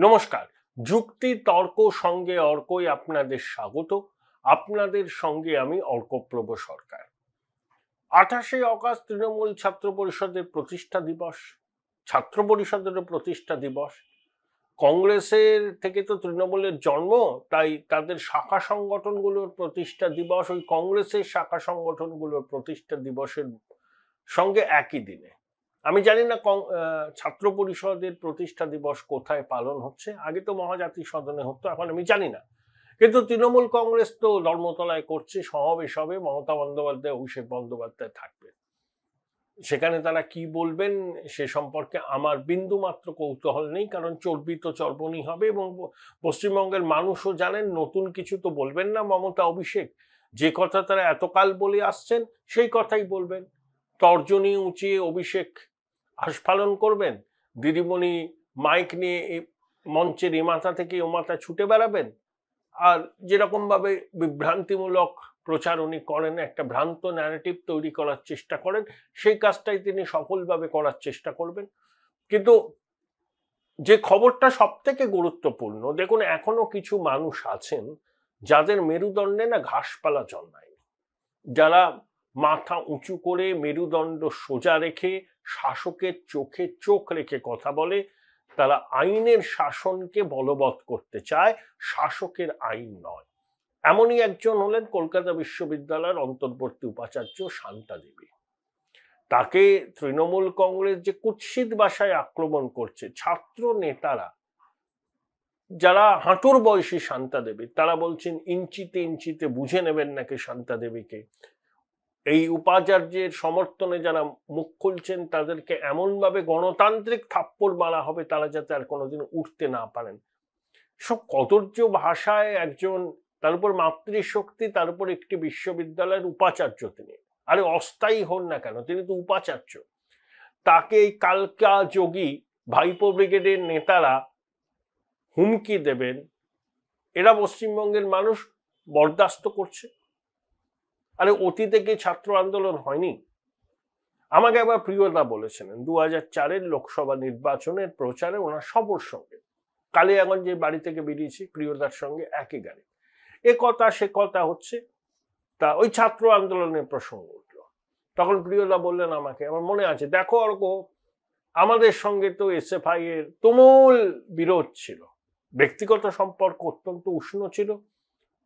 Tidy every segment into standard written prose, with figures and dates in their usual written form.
নমস্কার। যুক্তি তর্ক সঙ্গে অর্কই আপনাদের স্বাগত। আপনাদের সঙ্গে আমি অর্কপ্রভ সরকার। 28শে অগাস্ট তৃণমূল ছাত্র পরিষদের প্রতিষ্ঠা দিবস, ছাত্র পরিষদেরও প্রতিষ্ঠা দিবস। কংগ্রেসের থেকে তো তৃণমূলের জন্ম, তাই তাদের শাখা সংগঠনগুলোর প্রতিষ্ঠা দিবস ওই কংগ্রেসের শাখা সংগঠনগুলোর প্রতিষ্ঠা দিবসের সঙ্গে একই দিনে। আমি জানি না ছাত্র পরিষদের প্রতিষ্ঠা দিবস কোথায় পালন হচ্ছে। আগে তো মহাজাতি সদনে হতো, এখন আমি জানি না। কিন্তু তৃণমূল কংগ্রেস তো ধর্মতলায় করছে, সমাবেশ হবে, মমতা বন্দ্যোপাধ্যায়, অভিষেক বন্দ্যোপাধ্যায় থাকবে। সেখানে তারা কি বলবেন সে সম্পর্কে আমার বিন্দু মাত্র কৌতূহল নেই, কারণ চর্বি তো চর্বণী হবে। এবং পশ্চিমবঙ্গের মানুষও জানেন নতুন কিছু তো বলবেন না মমতা অভিষেক। যে কথা তারা এতকাল বলে আসছেন সেই কথাই বলবেন। তর্জনী উঁচিয়ে অভিষেক আস্ফালন করবেন, দিদিমণি মাইক নিয়ে মঞ্চের এ মাথা থেকে ও মাথা ছুটে বেড়াবেন, আর যেরকম ভাবে বিভ্রান্তিমূলক প্রচারণী করেন, একটা ভ্রান্ত ন্যারেটিভ তৈরি করার চেষ্টা করেন, সেই কাজটাই তিনি সফলভাবে করার চেষ্টা করবেন। কিন্তু যে খবরটা সব থেকে গুরুত্বপূর্ণ, দেখুন এখনো কিছু মানুষ আছেন যাদের মেরুদণ্ডে না ঘাসপালা জন্মায়নি, যারা মাথা উঁচু করে মেরুদণ্ড সোজা রেখে শাসকের চোখে চোখ রেখে কথা বলে। তারা আইনের শাসনকে বলবৎ করতে চায়, শাসকের আইন নয়। এমনই একজন হলেন কলকাতা বিশ্ববিদ্যালয়ের অন্তর্বর্তী উপাচার্য শান্তা দেবী। তাকে তৃণমূল কংগ্রেস যে কুৎসিত ভাষায় আক্রমণ করছে, ছাত্র নেতারা যারা হাঁটুর বয়সী শান্তা দেবী, তারা বলছেন ইঞ্চিতে ইঞ্চিতে বুঝে নেবেন নাকি শান্তা দেবীকে। এই উপাচার্যের সমর্থনে যারা মুখ খুলছেন তাদেরকে এমনভাবে গণতান্ত্রিক থাপ্পড় মারা হবে তারা যাতে আর কোনোদিন উঠতে না পারেন। সব কদর্য ভাষায় একজন, তার উপর মাতৃশক্তি, তার উপর একটি বিশ্ববিদ্যালয়ের উপাচার্য তিনি। আরে অস্থায়ী হন না কেন, তিনি তো উপাচার্য। তাকে এই কালকা যোগী ভাইপো ব্রিগেডের নেতারা হুমকি দেবেন, এরা পশ্চিমবঙ্গের মানুষ বরদাস্ত করছে। আরে অতীতে কি ছাত্র আন্দোলন হয়নি? আমাকে একবার প্রিয়দা বলেছিলেন 2004-এর লোকসভা নির্বাচনের প্রচারে ওনার সবর সঙ্গে কালিয়াগঞ্জে বাড়ি থেকে বেরিয়েছি প্রিয়দার সঙ্গে একই গাড়ি, এ কথা সে কথা হচ্ছে, তা ওই ছাত্র আন্দোলনের প্রসঙ্গ উঠল। তখন প্রিয়দা বললেন আমাকে, আমার মনে আছে, দেখো অর্ক, আমাদের সঙ্গে তো এসএফআই এর তুমুল বিরোধ ছিল, ব্যক্তিগত সম্পর্ক অত্যন্ত উষ্ণ ছিল।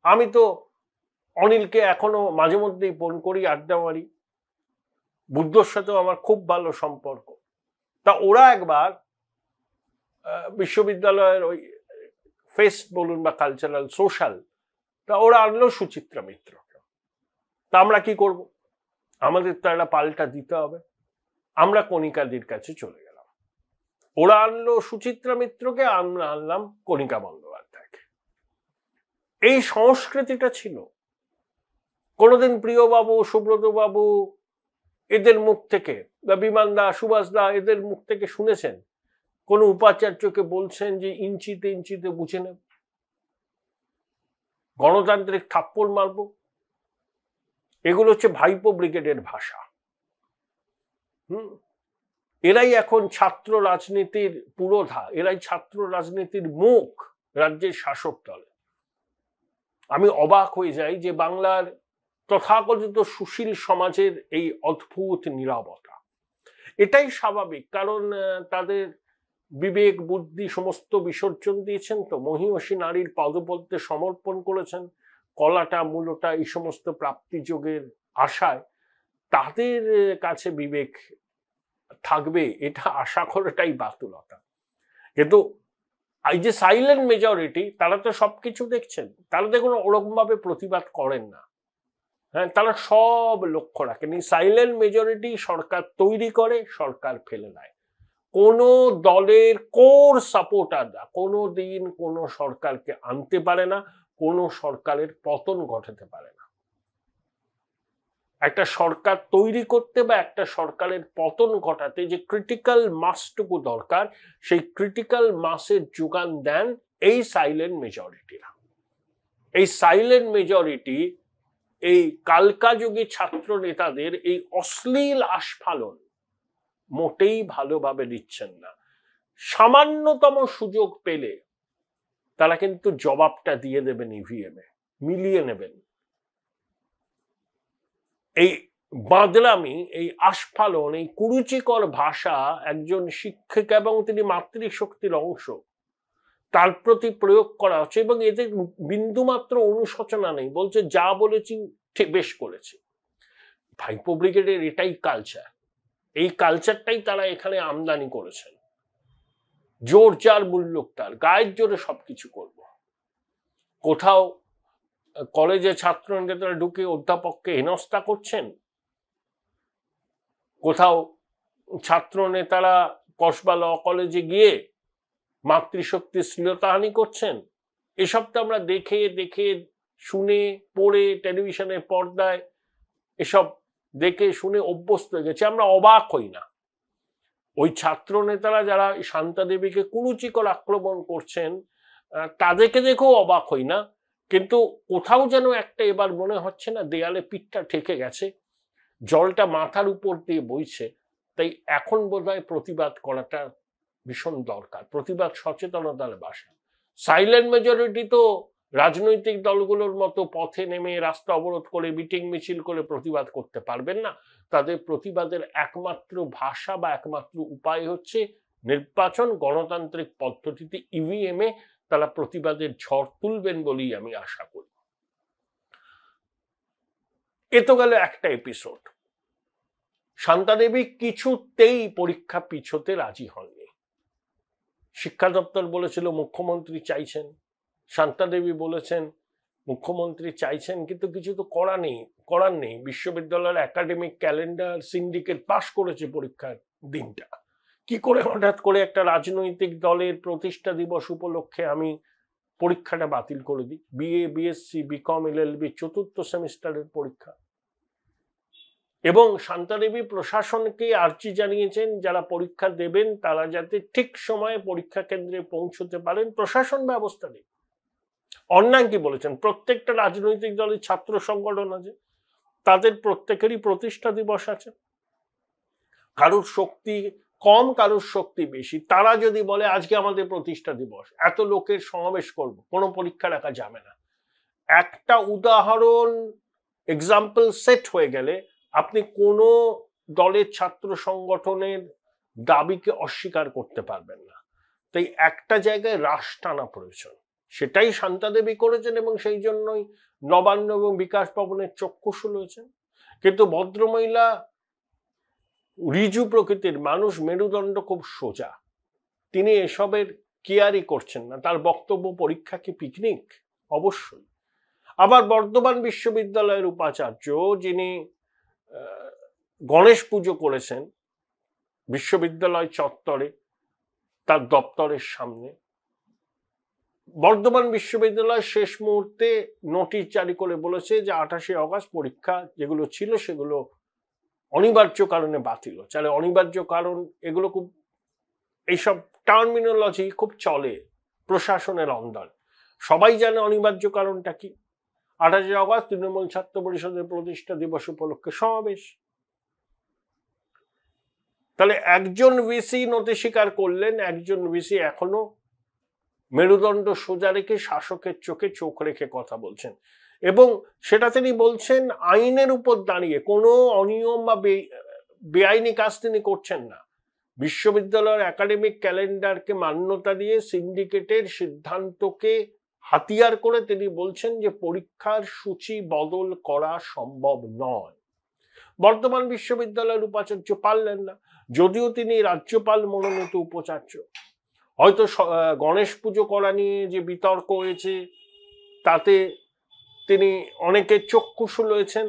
আমি তো অনিলকে এখনো মাঝে মধ্যেই ফোন করি, আড্ডা মারি, বুদ্ধর সাথেও আমার খুব ভালো সম্পর্ক। তা ওরা একবার বিশ্ববিদ্যালয়ের ওই ফেস্ট বলুন বা কালচারাল সোশ্যাল, তা ওরা আনলো সুচিত্রা মিত্রকে। তা আমরা কি করব, আমাদের তো একটা পাল্টা দিতে হবে। আমরা কণিকাদির কাছে চলে গেলাম, ওরা আনলো সুচিত্রা মিত্রকে, আমরা আনলাম কণিকা বন্দ্যোপাধ্যায়কে। এই সংস্কৃতিটা ছিল। কোনোদিন প্রিয়বাবু, সুব্রত বাবু এদের মুখ থেকে, বা বিমান দা, সুভাষ দা এদের মুখ থেকে শুনেছেন কোন উপাচার্যকে বলছেন যে ইঞ্চিতে ইঞ্চিতে বুঝে নেব, গণতান্ত্রিক থাপ্পড় মারব? এগুলো হচ্ছে ভাইপো ব্রিগেডের ভাষা। এরাই এখন ছাত্র রাজনীতির পুরোধা, এরাই ছাত্র রাজনীতির মুখ রাজ্যের শাসক দলে। আমি অবাক হয়ে যাই যে বাংলার তথাকথিত সুশীল সমাজের এই অদ্ভুত নীরবতা। এটাই স্বাভাবিক, কারণ তাদের বিবেক বুদ্ধি সমস্ত বিসর্জন দিয়েছেন, তো মহিষী নারীর পদপদ্মে সমর্পণ করেছেন, কলাটা মূলটা এই সমস্ত প্রাপ্তিযোগের আশায় তাদের কাছে বিবেক থাকবে এটা আশা করাটাই বাতুলতা। কিন্তু এই যে সাইলেন্ট মেজরিটি, তারা তো সবকিছু দেখছেন, তারা দেখুন ওরকম ভাবে প্রতিবাদ করেন না। হ্যাঁ, তারা সব লক্ষ্য রাখেন। এই সাইলেন্ট মেজরিটি সরকার তৈরি করে, সরকার ফেলে দেয়। কোন দলের কোর সাপোর্টাররা কোনোদিন কোন সরকারকে আনতে পারে না, কোন সরকারের পতন ঘটাতে পারে না। একটা সরকার তৈরি করতে বা একটা সরকারের পতন ঘটাতে যে ক্রিটিক্যাল মাসটুকু দরকার, সেই ক্রিটিক্যাল মাসের যোগান দেন এই সাইলেন্ট মেজরিটিরা। এই সাইলেন্ট মেজরিটি এই কালকাযোগী ছাত্র নেতাদের এই অশ্লীল আস্ফালন মোটেই ভালোভাবে দিচ্ছেন না। সামান্যতম সুযোগ পেলে তারা কিন্তু জবাবটা দিয়ে দেবেন ইভিএমে, মিলিয়ে নেবেন। এই বাদলামি, এই আস্ফালন, এই কুরুচিকর ভাষা একজন শিক্ষক এবং তিনি মাতৃশক্তির অংশ, তার প্রতি প্রয়োগ করা হচ্ছে এবং এতে বিন্দুমাত্র অনুশোচনা নেই, বলছে যা বলেছি বেশ করেছি। ভাইপো ব্রিগেডের এটাই কালচার, এই কালচারটাই তারা এখানে আমদানি করেছেন। জোর যার মূল্যক তার, গায়ের জোরে সবকিছু করব। কোথাও কলেজে ছাত্র নেতারা ঢুকে অধ্যাপককে হেনস্থা করছেন, কোথাও ছাত্র নেতারা কসবা ল কলেজে গিয়ে মাতৃশক্তির শ্লীলতাহানি করছেন। এসব তো আমরা দেখে দেখে শুনে পড়ে টেলিভিশনের পর্দায় এসব দেখে শুনে অভ্যস্ত হয়ে গেছে, আমরা অবাক হই না। ওই ছাত্র নেতারা যারা শান্তা দেবীকে কুরুচিকর আক্রমণ করছেন তাদেরকে দেখেও অবাক হই না, কিন্তু কোথাও যেন একটা এবার মনে হচ্ছে না দেয়ালে পিঠটা ঠেকে গেছে, জলটা মাথার উপর দিয়ে বইছে, তাই এখন বোধহয় প্রতিবাদ করাটা ভীষণ দরকার, প্রতিবাদ সচেতনতার ভাষা। সাইলেন্ট মেজরিটি তো রাজনৈতিক দলগুলোর মতো পথে নেমে রাস্তা অবরোধ করে মিটিং মিছিল করে প্রতিবাদ করতে পারবেন না। তাদের প্রতিবাদের একমাত্র ভাষা বা একমাত্র উপায় হচ্ছে নির্বাচন, গণতান্ত্রিক পদ্ধতিতে ইভিএমে তারা প্রতিবাদের ঝড় তুলবেন বলেই আমি আশা করি। এ তো গেল একটা এপিসোড। শান্তা দেবী কিছুতেই পরীক্ষা পিছোতে রাজি হননি। শিক্ষা দপ্তর বলেছিল মুখ্যমন্ত্রী চাইছেন, শান্তা দেবী বলেছেন মুখ্যমন্ত্রী চাইছেন, কিন্তু কিছু তো করার নেই। বিশ্ববিদ্যালয়ের একাডেমিক ক্যালেন্ডার সিন্ডিকেট পাশ করেছে পরীক্ষার দিনটা। কি করে হঠাৎ করে একটা রাজনৈতিক দলের প্রতিষ্ঠা দিবস উপলক্ষে আমি পরীক্ষাটা বাতিল করে দিই? বিএ, বিএসসি, বিকম, এলএলবি চতুর্থ সেমিস্টারের পরীক্ষা। এবং শান্তা দেবী প্রশাসনকে আর্জি জানিয়েছেন যারা পরীক্ষা দেবেন তারা যাতে ঠিক সময়ে পরীক্ষা কেন্দ্রে পৌঁছতে পারেন, প্রশাসন ব্যবস্থা নেই। অন্যায় কি বলেছেন? প্রত্যেকটা রাজনৈতিক দলের ছাত্র সংগঠন আছে, তাদের প্রত্যেকেরই প্রতিষ্ঠা দিবস আছে। কারোর শক্তি কম, কারোর শক্তি বেশি, তারা যদি বলে আজকে আমাদের প্রতিষ্ঠা দিবস, এত লোকের সমাবেশ করব, কোনো পরীক্ষা রাখা যাবে না। একটা উদাহরণ এক্সাম্পল সেট হয়ে গেলে আপনি কোনো দলের ছাত্র সংগঠনের দাবিকে অস্বীকার করতে পারবেন না। তাই একটা জায়গায় রাশ টানা প্রয়োজন, সেটাই শান্তা দেবী করেছেন এবং সেই জন্যই নবান্ন এবং বিকাশ ভবনের চক্ষুষ হয়েছেন। কিন্তু ভদ্রমহিলা ঋজু প্রকৃতির মানুষ, মেরুদণ্ড খুব সোজা, তিনি এসবের কেয়ারই করছেন না। তার বক্তব্য পরীক্ষা কি পিকনিক? অবশ্যই। আবার বর্ধমান বিশ্ববিদ্যালয়ের উপাচার্য যিনি গণেশ পুজো করেছেন বিশ্ববিদ্যালয় চত্বরে, তার দপ্তরের সামনে, বর্ধমান বিশ্ববিদ্যালয় শেষ মুহূর্তে নোটিশ জারি করে বলেছে যে 28শে অগাস্ট পরীক্ষা যেগুলো ছিল সেগুলো অনিবার্য কারণে বাতিল হচ্ছে। অনিবার্য কারণ, এগুলো খুব, এইসব টার্মিনোলজি খুব চলে প্রশাসনের অন্দর, সবাই জানে অনিবার্য কারণটা কি। 28শে অগাস্ট তৃণমূল ছাত্র পরিষদের প্রতিষ্ঠা দিবস উপলক্ষে সমাবেশ। তাহলে একজন ভিসি নথি স্বীকার করলেন, একজন ভিসি এখনো মেরুদণ্ড সোজা রেখে শাসকের চোখে চোখ রেখে কথা বলছেন, এবং সেটা তিনি বলছেন আইনের উপর দাঁড়িয়ে, কোনো অনিয়ম বা বেআইনি কাজ তিনি করছেন না। বিশ্ববিদ্যালয়ের একাডেমিক ক্যালেন্ডারকে মান্যতা দিয়ে সিন্ডিকেটের সিদ্ধান্তকে হাতিয়ার করে তিনি বলছেন যে পরীক্ষার সূচি বদল করা সম্ভব নয়। বর্ধমান বিশ্ববিদ্যালয়ের উপাচার্য পারলেন না, যদিও তিনি রাজ্যপাল মনোনীত উপাচার্য। হয়তো গণেশ পুজো করা নিয়ে যে বিতর্ক হয়েছে তাতে তিনি অনেকের চক্ষুষ হয়েছেন,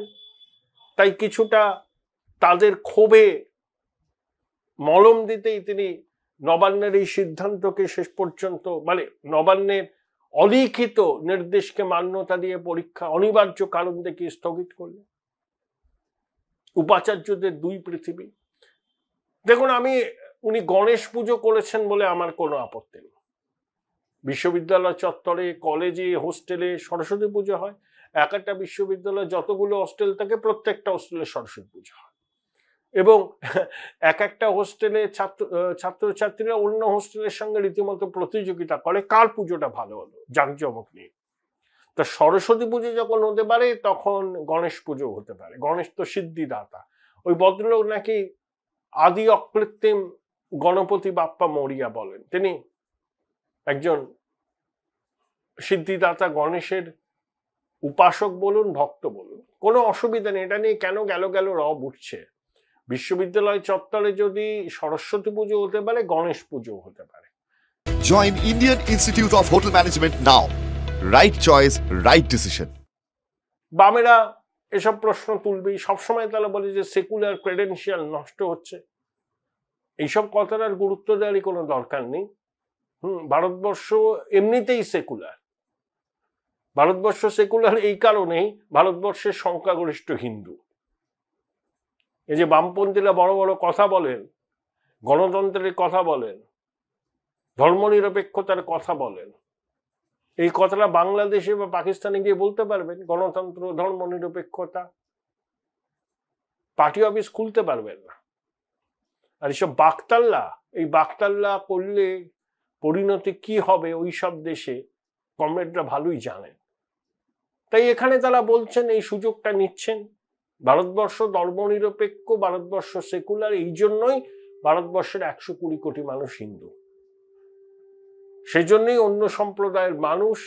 তাই কিছুটা তাদের ক্ষোভে মলম দিতেই তিনি নবান্নের এই সিদ্ধান্তকে শেষ পর্যন্ত, মানে নবান্নের অলিখিত নির্দেশকে মান্যতা দিয়ে পরীক্ষা অনিবার্য কারণ দেখিয়ে স্থগিত করলেন। উপাচার্যদের দুই পৃথিবী। দেখুন, উনি গণেশ পুজো করেছেন বলে আমার কোনো আপত্তি নেই। বিশ্ববিদ্যালয় চত্বরে, কলেজে, হোস্টেলে সরস্বতী পুজো হয়। একটা বিশ্ববিদ্যালয়ে যতগুলো হোস্টেল থাকে প্রত্যেকটা হোস্টেলে সরস্বতী পুজো হয়। এবং একটা হোস্টেলে ছাত্রছাত্রীরা অন্য হোস্টেলের সঙ্গে রীতিমতো প্রতিযোগিতা করে কার পুজোটা ভালো হলো, জাঁকজমক নিয়ে। তা সরস্বতী পুজো যখন হতে পারে তখন গণেশ পুজো হতে পারে। গণেশ তো সিদ্ধিদাতা। ওই ভদ্রলোক নাকি আদি অকৃত্রিম গণপতি বাপ্পা মরিয়া বলেন, তিনি একজন সিদ্ধিদাতা গণেশের উপাসক বলুন, ভক্ত বলুন, কোনো অসুবিধা নেই। এটা নিয়ে কেন গেল রব উঠছে? বিশ্ববিদ্যালয় চত্বরে যদি সরস্বতী পুজো হতে পারে, গণেশ পুজো হতে পারে। Join Indian Institute of Hotel Management now. Right choice, right decision. বামেরা এসব প্রশ্ন তুলবেই, সবসময় তারা বলে যে সেকুলার ক্রেডেনশিয়াল নষ্ট হচ্ছে। এইসব কথার আর গুরুত্ব দেওয়ারই কোনো দরকার নেই। ভারতবর্ষ এমনিতেই সেকুলার। ভারতবর্ষ সেকুলার এই কারণেই, ভারতবর্ষের সংখ্যাগরিষ্ঠ হিন্দু। এই যে বামপন্থীরা বড় বড় কথা বলেন, গণতন্ত্রের কথা বলেন, ধর্মনিরপেক্ষতার কথা বলেন, এই কথাটা বাংলাদেশে বা পাকিস্তানে গিয়ে বলতে পারবেন? গণতন্ত্র, ধর্মনিরপেক্ষতা, পার্টি অফিস খুলতে পারবেন না। আর এসব বাকতাল্লা, এই বাকতাল্লা করলে পরিণতি কি হবে ওই সব দেশে কমরেডরা ভালোই জানেন। তাই এখানে তারা বলছেন, এই সুযোগটা নিচ্ছেন। ভারতবর্ষ ধর্মনিরপেক্ষ, ভারতবর্ষ সেকুলার, এই জন্যই ভারতবর্ষের 120 কোটি মানুষ হিন্দু। সেই জন্যই অন্য সম্প্রদায়ের মানুষ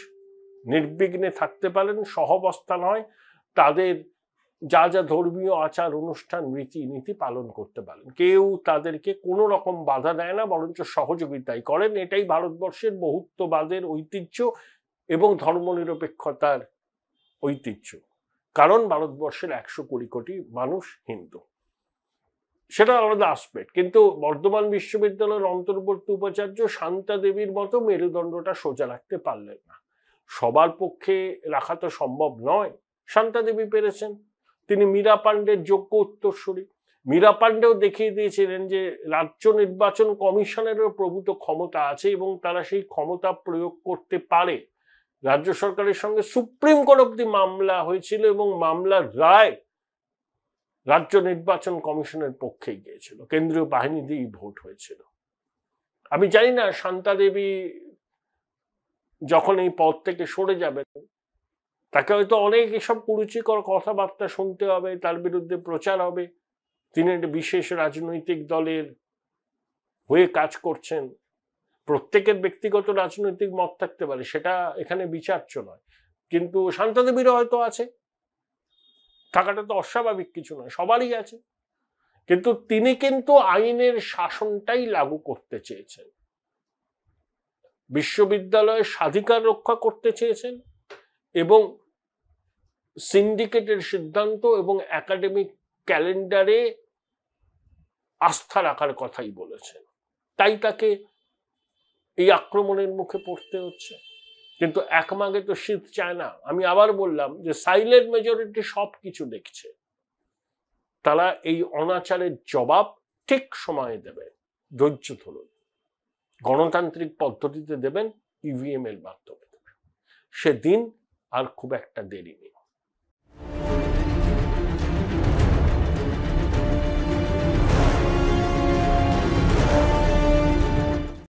নির্বিঘ্নে থাকতে পারেন, সহাবস্থান হয়, তাদের যা যা ধর্মীয় আচার অনুষ্ঠান রীতিনীতি পালন করতে পারেন। কেউ তাদেরকে কোনো রকম বাধা দেয় না, বরঞ্চ সহযোগিতাই করেন। এটাই ভারতবর্ষের বহুত্ববাদের ঐতিহ্য এবং ধর্মনিরপেক্ষতার ঐতিহ্য। কারণ ভারতবর্ষের 120 কোটি মানুষ হিন্দু, সেটা আলাদা আসপেক্ট। কিন্তু বর্ধমান বিশ্ববিদ্যালয়ের অন্তর্বর্তী উপাচার্য শান্তা দেবীর মতো মেরুদণ্ডটা সোজা রাখতে পারলেন না। সবার পক্ষে রাখা তো সম্ভব নয়। শান্তা দেবী পেরেছেন। তিনি মীরা পাণ্ডের যোগ্য উত্তরসূরি। মীরা পাণ্ডেও দেখিয়ে দিয়েছিলেন যে রাজ্য নির্বাচন কমিশনেরও প্রভূত ক্ষমতা আছে এবং তারা সেই ক্ষমতা প্রয়োগ করতে পারে। রাজ্য সরকারের সঙ্গে সুপ্রিম কোর্ট অব্দি মামলা হয়েছিল এবং মামলার রায় রাজ্য নির্বাচন কমিশনের পক্ষে গিয়েছিল, কেন্দ্রীয় বাহিনী দিয়েই ভোট হয়েছিল। আমি জানি না শান্তা দেবী যখন এই পদ থেকে সরে যাবেন, তাকে হয়তো অনেক এসব কুরুচিকর কথাবার্তা শুনতে হবে, তার বিরুদ্ধে প্রচার হবে, তিনি একটা বিশেষ রাজনৈতিক দলের হয়ে কাজ করছেন। প্রত্যেকের ব্যক্তিগত রাজনৈতিক মত থাকতে পারে, সেটা এখানে বিচার্য নয়। কিন্তু শান্তা দেবীরও হয়তো আছে, থাকাটা তো অস্বাভাবিক কিছু নয়, সবারই আছে। কিন্তু তিনি কিন্তু আইনের শাসনটাই লাগু করতে চেয়েছেন, বিশ্ববিদ্যালয়ের স্বাধিকার রক্ষা করতে চেয়েছেন এবং সিন্ডিকেটের সিদ্ধান্ত এবং একাডেমিক ক্যালেন্ডারে আস্থা রাখার কথাই বলেছেন। তাই তাকে এই আক্রমণের মুখে পড়তে হচ্ছে। কিন্তু একমাগে তো শীত চায় না। আমি আবার বললাম যে সাইলেন্ট মেজরিটি সবকিছু দেখছে, তারা এই অনাচারের জবাব ঠিক সময়ে দেবে। ধৈর্য ধরুন, গণতান্ত্রিক পদ্ধতিতে দেবেন, ইভিএম এর মাধ্যমে দেবেন। সেদিন আর খুব একটা দেরি নেই।